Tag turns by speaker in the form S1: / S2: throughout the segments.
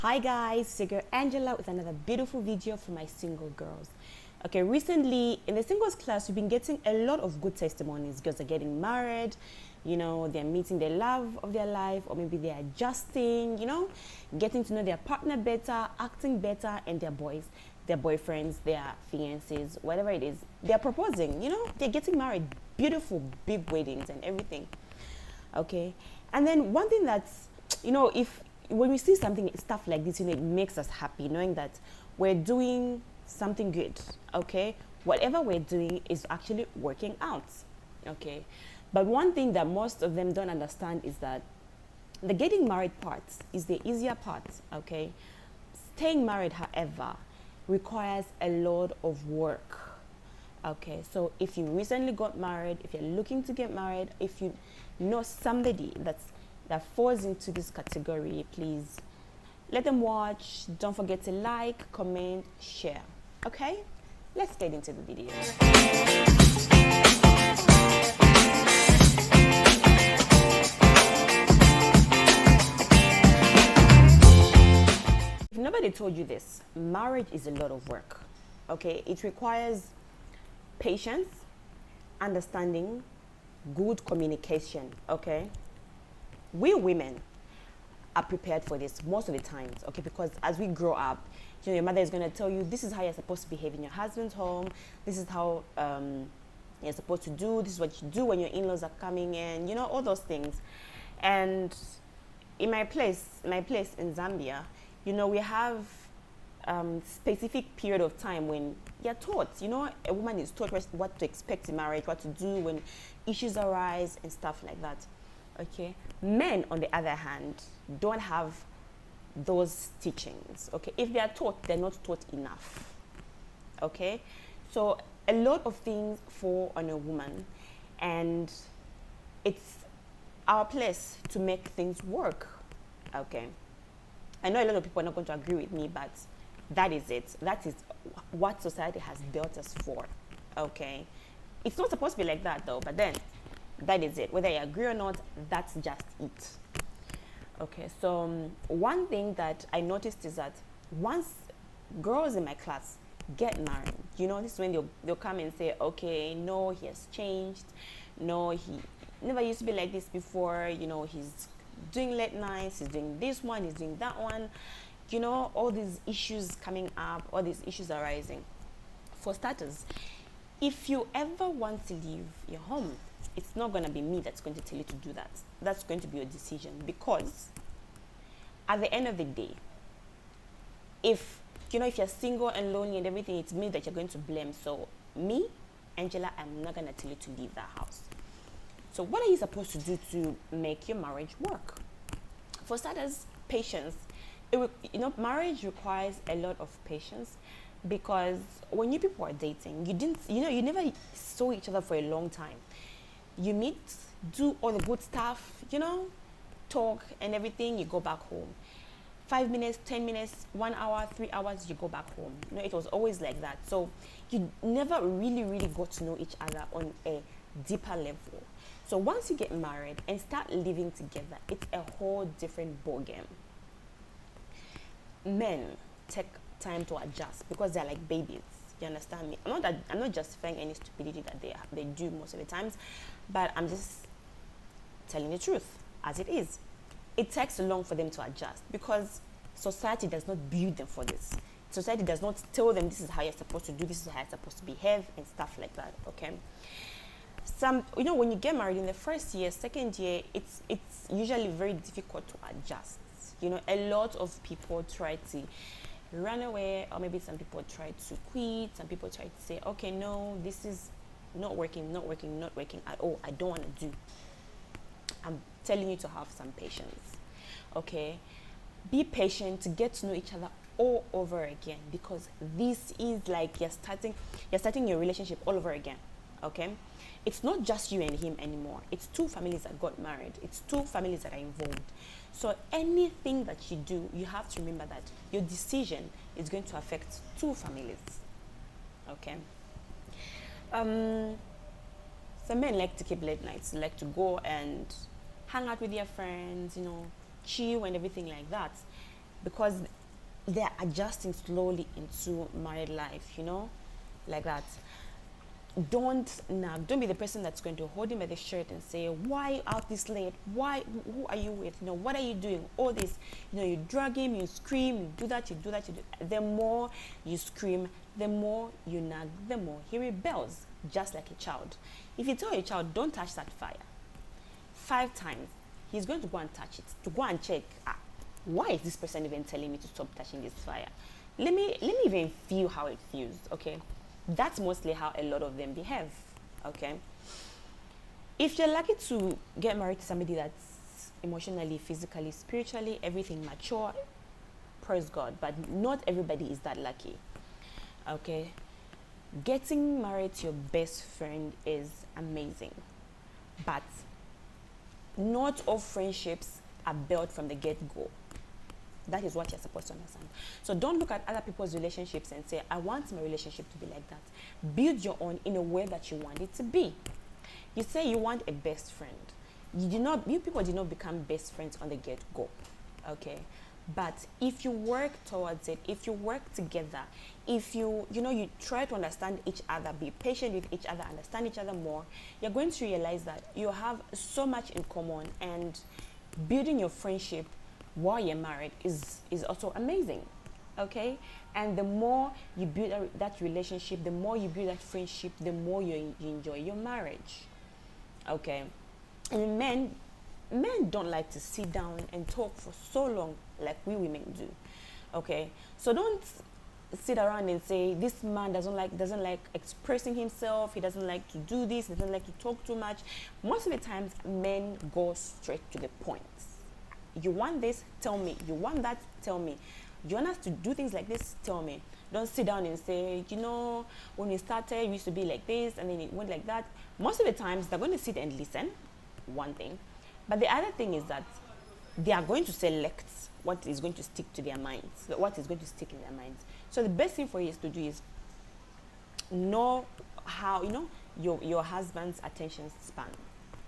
S1: Hi guys, it's your girl Angela with another beautiful video for my single girls. Okay, recently in the singles class, we've been getting a lot of good testimonies. Girls are getting married, they're meeting the love of their life, or maybe they're adjusting, getting to know their partner better, acting better, and their boyfriends, their fiancés, whatever it is, they're proposing, they're getting married, beautiful, big weddings and everything. Okay, and then one thing that's, if when we see something stuff like this, it makes us happy knowing that we're doing something good. Okay, whatever we're doing is actually working out. Okay, but one thing that most of them don't understand is that the getting married part is the easier part. Okay, staying married, however, requires a lot of work. Okay, so if you recently got married, if you're looking to get married, if you know somebody that falls into this category, please let them watch. Don't forget to like, comment, share. Okay, let's get into the video. If nobody told you this, marriage is a lot of work. Okay, it requires patience, understanding, good communication. Okay, we women are prepared for this most of the times, okay, because as we grow up, your mother is going to tell you this is how you're supposed to behave in your husband's home, this is how you're supposed to do, this is what you do when your in-laws are coming in, all those things. And in my place in Zambia, we have specific period of time when you're taught, a woman is taught what to expect in marriage, what to do when issues arise and stuff like that. Okay, men on the other hand don't have those teachings. Okay, if they are taught, they're not taught enough. Okay, so a lot of things fall on a woman, and it's our place to make things work. Okay, I know a lot of people are not going to agree with me, but that is it. That is what society has built us for. Okay, it's not supposed to be like that though, but then that is it. Whether you agree or not, that's just it. Okay, so one thing that I noticed is that once girls in my class get married, this is when they'll come and say, okay, no, he has changed. No, he never used to be like this before. He's doing late nights, he's doing this one, he's doing that one. All these issues coming up, all these issues arising. For starters, if you ever want to leave your home, it's not going to be me that's going to tell you to do that. That's going to be your decision, because at the end of the day, if you're single and lonely and everything, it's me that you're going to blame. So me, Angela, I'm not going to tell you to leave that house. So what are you supposed to do to make your marriage work? For starters, patience. Marriage requires a lot of patience, because when you people are dating, you never saw each other for a long time. You meet, do all the good stuff, talk and everything, you go back home. 5 minutes, 10 minutes, 1 hour, 3 hours, you go back home. It was always like that. So you never really, really got to know each other on a deeper level. So once you get married and start living together, it's a whole different ballgame. Men take time to adjust because they're like babies. You understand me? I'm not justifying any stupidity that they do most of the times, but I'm just telling the truth as it is. It takes long for them to adjust because society does not build them for this. Society does not tell them this is how you're supposed to do, this is how you're supposed to behave and stuff like that. Okay. When you get married in the first year, second year, it's usually very difficult to adjust. A lot of people try to run away, or maybe some people try to quit. Some people try to say, okay, no, this is not working at all. I don't want to do. I'm telling you to have some patience. Okay, be patient to get to know each other all over again, because this is like you're starting your relationship all over again. Okay, it's not just you and him anymore. It's two families that got married. It's two families that are involved. So anything that you do, you have to remember that your decision is going to affect two families. Okay. Some men like to keep late nights, like to go and hang out with their friends, chill and everything like that. because they're adjusting slowly into married life, like that. Don't be the person that's going to hold him by the shirt and say, why you out this late, who are you with, what are you doing, all this, you drag him, you scream, you do that, the more you scream, the more you nag, the more he rebels, just like a child. If you tell your child, don't touch that fire 5 times, he's going to go and touch it, to go and check, why is this person even telling me to stop touching this fire? Let me even feel how it feels, okay? That's mostly how a lot of them behave, okay? If you're lucky to get married to somebody that's emotionally, physically, spiritually, everything mature, praise God. But not everybody is that lucky, okay? Getting married to your best friend is amazing, but not all friendships are built from the get-go. That is what you're supposed to understand. So don't look at other people's relationships and say, I want my relationship to be like that. Build your own in a way that you want it to be. You say you want a best friend. You people did not become best friends on the get-go, okay? But if you work towards it, if you work together, if you try to understand each other, be patient with each other, understand each other more, you're going to realize that you have so much in common, and building your friendship while you're married is also amazing, okay? And the more you build that relationship, the more you build that friendship, the more you enjoy your marriage, okay? And men don't like to sit down and talk for so long like we women do, okay? So don't sit around and say, this man doesn't like expressing himself, he doesn't like to do this, he doesn't like to talk too much. Most of the times men go straight to the point. You want this? Tell me. You want that? Tell me. You want us to do things like this? Tell me. Don't sit down and say, when we started, it used to be like this, and then it went like that. Most of the times, they're going to sit and listen, one thing. But the other thing is that they are going to select what is going to stick to their minds, what is going to stick in their minds. So the best thing for you to do is know how, your husband's attention span.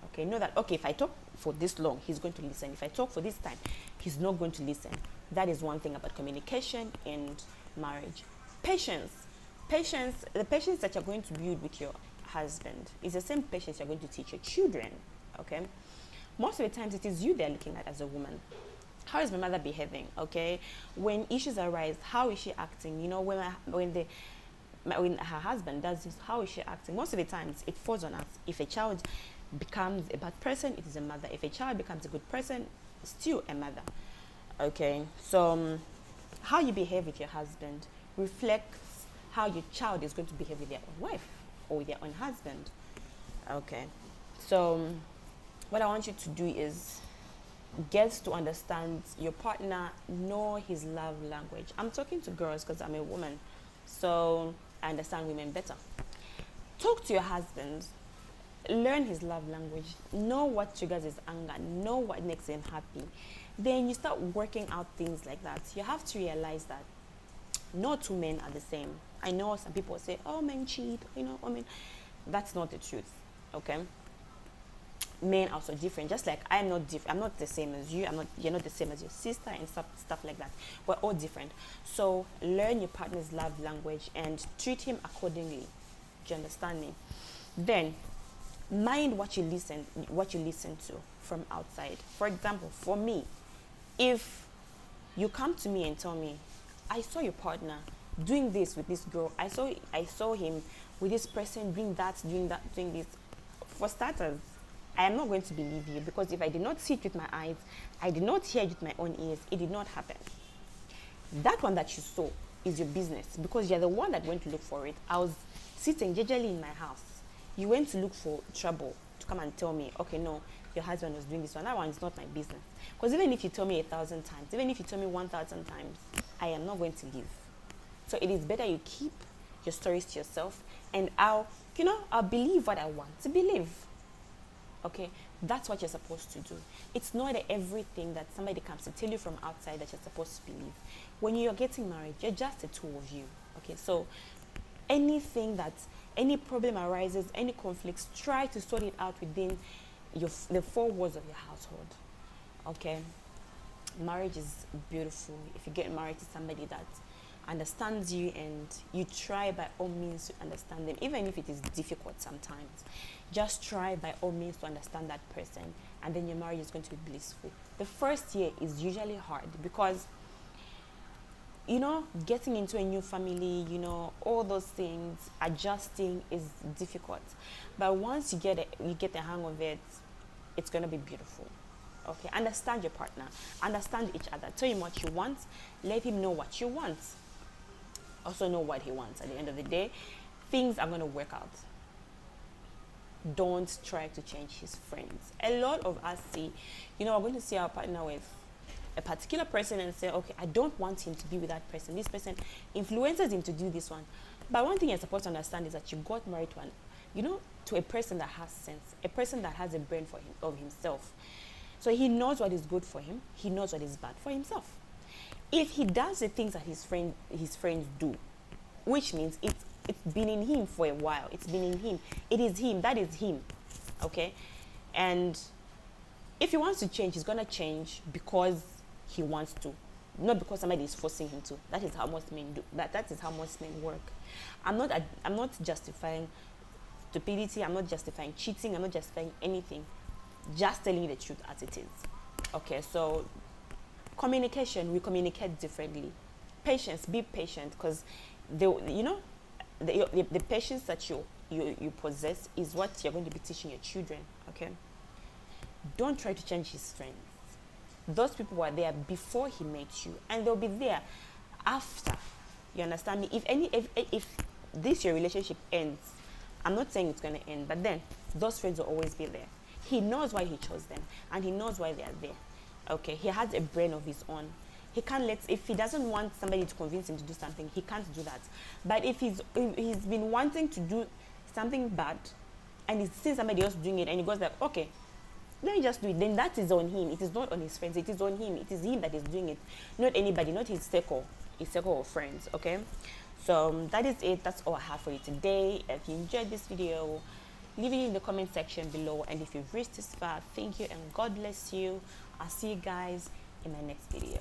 S1: Okay, know that, okay, if I talk for this long, he's going to listen. If I talk for this time, he's not going to listen. That is one thing about communication and marriage. Patience. The patience that you're going to build with your husband is the same patience you're going to teach your children, okay? Most of the times it is you they're looking at as a woman. How is my mother behaving, okay? When issues arise, how is she acting? When her husband does this, how is she acting? Most of the times it falls on us. If a child becomes a bad person, it is a mother. If a child becomes a good person, it's still a mother, okay? So how you behave with your husband reflects how your child is going to behave with their own wife or with their own husband, okay? So what I want you to do is get to understand your partner, know his love language. I'm talking to girls because I'm a woman, so I understand women better. Talk to your husband, learn his love language, know what triggers his anger, know what makes him happy. Then you start working out things like that. You have to realize that no two men are the same. I know some people say, oh, men cheat, that's not the truth, okay? Men are also different, just like I'm not different. I'm not the same as you. You're not the same as your sister, and stuff like that. We're all different. So learn your partner's love language and treat him accordingly. Do you understand me? Then mind what you listen to from outside. For example, for me, if you come to me and tell me, I saw your partner doing this with this girl, I saw him with this person doing this. For starters, I am not going to believe you, because if I did not see it with my eyes, I did not hear it with my own ears, it did not happen. That one that you saw is your business, because you're the one that went to look for it. I was sitting gingerly in my house. You went to look for trouble to come and tell me, okay, no, your husband was doing this one. That one is not my business. Because even if you tell me 1,000 times, even if you tell me 1,000 times, I am not going to leave. So it is better you keep your stories to yourself, and I'll believe what I want to believe. Okay, that's what you're supposed to do. It's not everything that somebody comes to tell you from outside that you're supposed to believe. When you're getting married, you're just the two of you. Okay, so any problem arises, any conflicts, try to sort it out within the 4 walls of your household. Okay, Marriage is beautiful if you get married to somebody that understands you, and you try by all means to understand them, even if it is difficult sometimes. Just try by all means to understand that person, and then your marriage is going to be blissful. The first year is usually hard because, you know, getting into a new family, you know, all those things, adjusting is difficult. But once you get the hang of it, it's going to be beautiful. Okay, understand your partner, understand each other, tell him what you want, let him know what you want, also know what he wants. At the end of the day, things are going to work out. Don't try to change his friends. A lot of us see, you know, we're going to see our partner with a particular person and say, okay, I don't want him to be with that person. This person influences him to do this one. But one thing you're supposed to understand is that you got married to to a person that has sense, a person that has a brain for him, of himself. So he knows what is good for him. He knows what is bad for himself. If he does the things that his friends do, which means it's been in him for a while. It's been in him. It is him. That is him. Okay? And if he wants to change, he's going to change because he wants to, not because somebody is forcing him to. That is how most men do. That is how most men work. I'm not justifying stupidity. I'm not justifying cheating. I'm not justifying anything. Just telling you the truth as it is. Okay, so communication, we communicate differently. Patience, be patient, because the patience that you possess is what you're going to be teaching your children. Okay, don't try to change his friends. Those people were there before he met you, and they'll be there after. You understand me? If this your relationship ends, I'm not saying it's going to end, but then those friends will always be there. He knows why he chose them, and he knows why they are there. Okay, he has a brain of his own. He can't if he doesn't want somebody to convince him to do something, he can't do that. But if he's been wanting to do something bad, and he sees somebody else doing it, and he goes like, okay, let me just do it, then that is on him. It is not on his friends. It is on him. It is him that is doing it, not anybody, not his circle of friends. Okay, so that is it. That's all I have for you today. If you enjoyed this video, leave it in the comment section below, and if you've reached this far, thank you and God bless you. I'll see you guys in my next video.